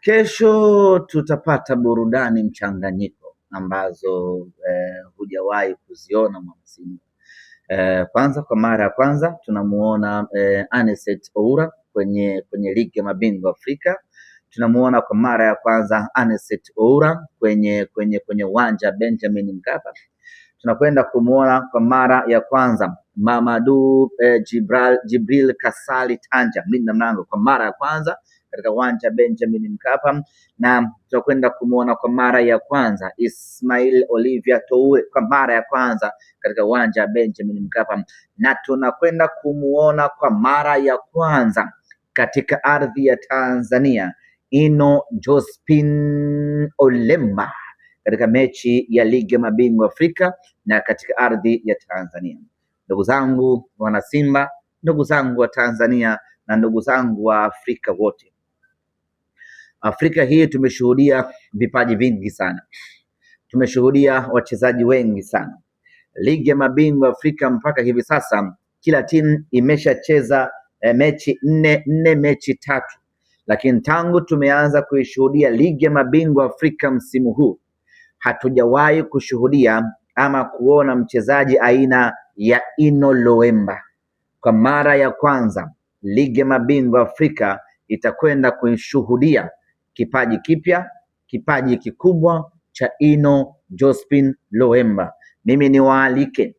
Kesho tutapata burudani mchanganyiko ambazo hujawahi kuziona Mwanasimba. Kwanza, kwa mara ya kwanza tunamuona Anicet Oura kwenye ligi ya mabingwa Afrika. Tunamuona kwa mara ya kwanza Anicet Oura kwenye uwanja Benjamin Mkapa. Tunakwenda kumuona kwa mara ya kwanza Mamadou Jibril Kasali Tanja mlinda mlango kwa mara ya kwanza katika uwanja Benjamin Mkapa, na tutakwenda kumuona kwa mara ya kwanza Ismail Olivia Toure kwa mara ya kwanza katika uwanja Benjamin Mkapa, na tunakwenda kumuona kwa mara ya kwanza katika ardhi ya Tanzania Ino Jospin Olemba katika mechi ya ligi ya mabingwa Afrika na katika ardhi ya Tanzania. Ndugu zangu wana Simba, ndugu zangu wa Tanzania na ndugu zangu wa Afrika wote, Afrika hii tumeshuhudia vipaji vingi sana, tumeshuhudia wachezaji wengi sana. Ligi ya mabingwa Afrika mpaka hivi sasa kila timu imeshacheza mechi nne mechi tatu, lakini tangu tumeanza kuishuhudia ligi ya mabingwa Afrika msimu huu hatujawahi kushuhudia ama kuona mchezaji aina ya Ino Loemba. Kwa mara ya kwanza ligi ya mabingwa Afrika itakwenda kuishuhudia kipaji kipya, kipaji kikubwa cha Ino Jospin Loemba. Mimi niwaalike,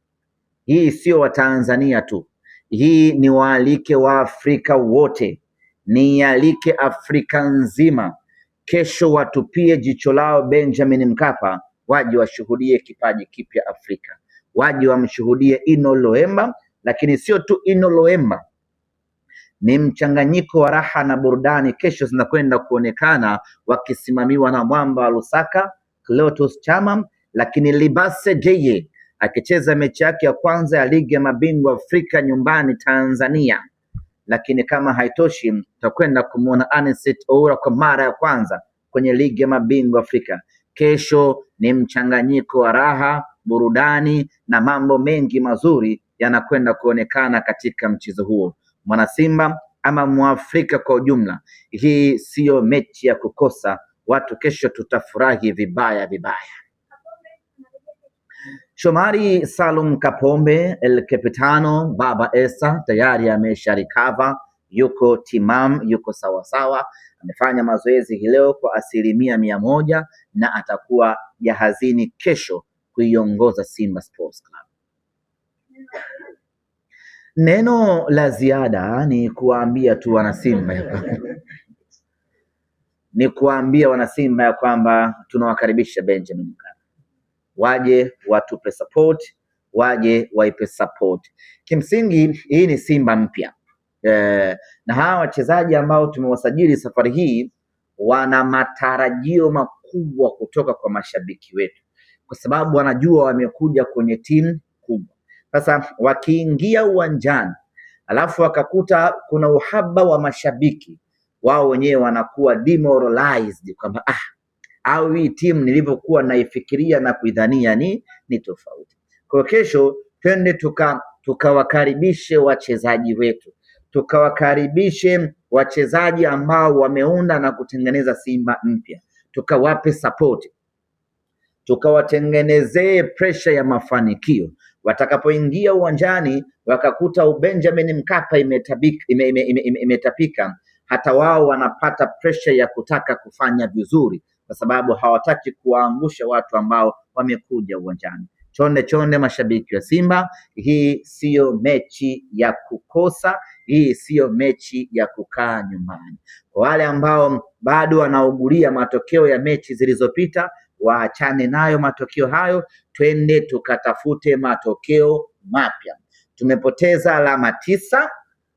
hii sio wa Tanzania tu, hii ni waalike wa Afrika wote, nialike Afrika nzima. Kesho watupie jicho lao Benjamin Mkapa, waje washuhudie kipaji kipya Afrika, waje wamshuhudie Ino Loemba. Lakini sio tu Ino Loemba, ni mchanganyiko wa raha na burudani kesho zinakwenda kuonekana wakisimamiwa na mwamba wa Lusaka Clatous Chama, lakini Libase Geye akicheza mechi yake ya kwanza ya ligi ya mabingwa Afrika nyumbani Tanzania. Lakini kama haitoshi, tutakwenda kumuona Anicet Oura kwa mara ya kwanza kwenye ligi ya mabingwa Afrika. Kesho ni mchanganyiko wa raha, burudani na mambo mengi mazuri yanakwenda kuonekana katika mchezo huo. Mwanasimba ama Mwafrika kwa ujumla, hii siyo mechi ya kukosa. Watu kesho tutafurahi vibaya vibaya. Shomari Salum Kapombe El Capitano Baba Esa tayari amesha recover, yuko timam, yuko sawasawa, amefanya mazoezi hii leo kwa 100% na atakuwa jahazini kesho kuiongoza Simba Sports Club. Neno la ziada ni kuwaambia tu wanasimba ni kuwaambia wanasimba ya kwamba tunawakaribisha Benjamin Mkapa, waje watupe support, waje waipe support. Kimsingi hii ni Simba mpya na hawa wachezaji ambao tumewasajili safari hii wana matarajio makubwa kutoka kwa mashabiki wetu, kwa sababu wanajua wamekuja kwenye timu kubwa. Sasa wakiingia uwanjani alafu wakakuta kuna uhaba wa mashabiki, wao wenyewe wanakuwa demoralized kwamba au hii timu nilivyokuwa naifikiria na kuidhania ni tofauti. Kwa kesho twende tukawakaribishe wachezaji wetu, tukawakaribishe wachezaji ambao wameunda na kutengeneza Simba mpya, tukawape support, tukawatengenezee pressure ya mafanikio. Watakapoingia uwanjani wakakuta Benjamin Mkapa imetapika, hata wao wanapata pressure ya kutaka kufanya vizuri, kwa sababu hawataki kuwaangusha watu ambao wamekuja uwanjani. Chonde chonde mashabiki wa Simba, hii siyo mechi ya kukosa, hii siyo mechi ya kukaa nyumbani. Kwa wale ambao bado wanaugulia matokeo ya mechi zilizopita, waachane nayo matokeo hayo, twende tukatafute matokeo mapya. Tumepoteza alama 9,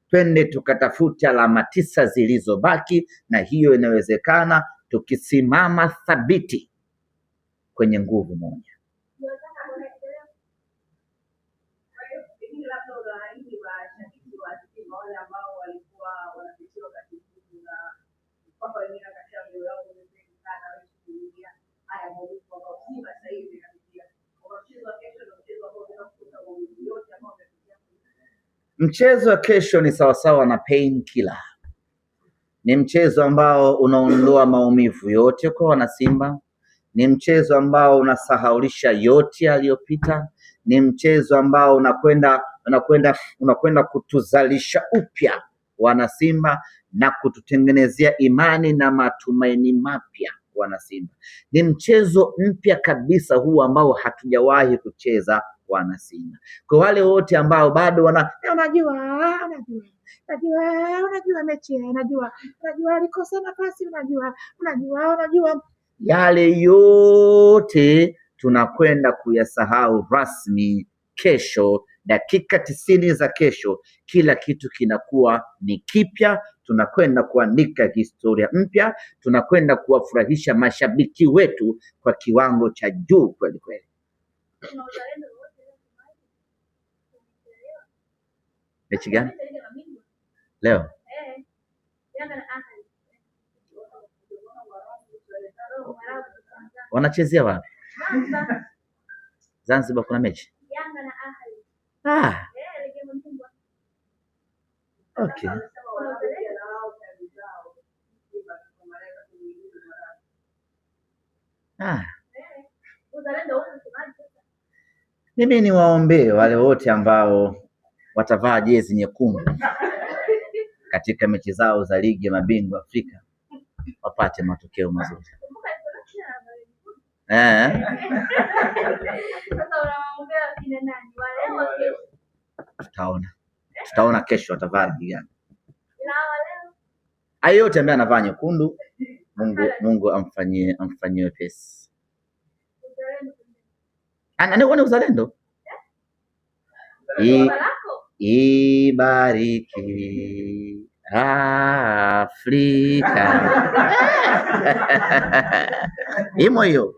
twende tukatafute alama 9 zilizobaki, na hiyo inawezekana tukisimama thabiti kwenye nguvu moja. Mchezo wa kesho ni sawasawa na painkiller. Ni mchezo ambao unaondoa maumivu yote kwa wanasimba. Ni mchezo ambao unasahaulisha yote yaliyopita. Ni mchezo ambao unakwenda kutuzalisha upya wanasimba na kututengenezea imani na matumaini mapya wanasimba. Ni mchezo mpya kabisa huu ambao hatujawahi kucheza wanasimba. Kwa wale wote ambao bado unajua mechi, unajua alikosa nafasi, unajua yale yote tunakwenda kuyasahau rasmi kesho. Dakika 90 za kesho, kila kitu kinakuwa ni kipya. Tunakwenda kuandika historia mpya, tunakwenda kuwafurahisha mashabiki wetu kwa kiwango cha juu kweli kweli. Mechi gani leo? Wanachezea wapi? Zanzibar kuna mechi? Okay. Mimi niwaombee wale wote ambao watavaa jezi nyekundu katika mechi zao za ligi ya mabingwa Afrika wapate matokeo mazuri. Tutaona kesho watavaa rangi gani. Yote ambaye anavaa nyekundu, Mungu amfanyie wepesi. Anaona uzalendo. Ibariki Afrika. Imo hiyo.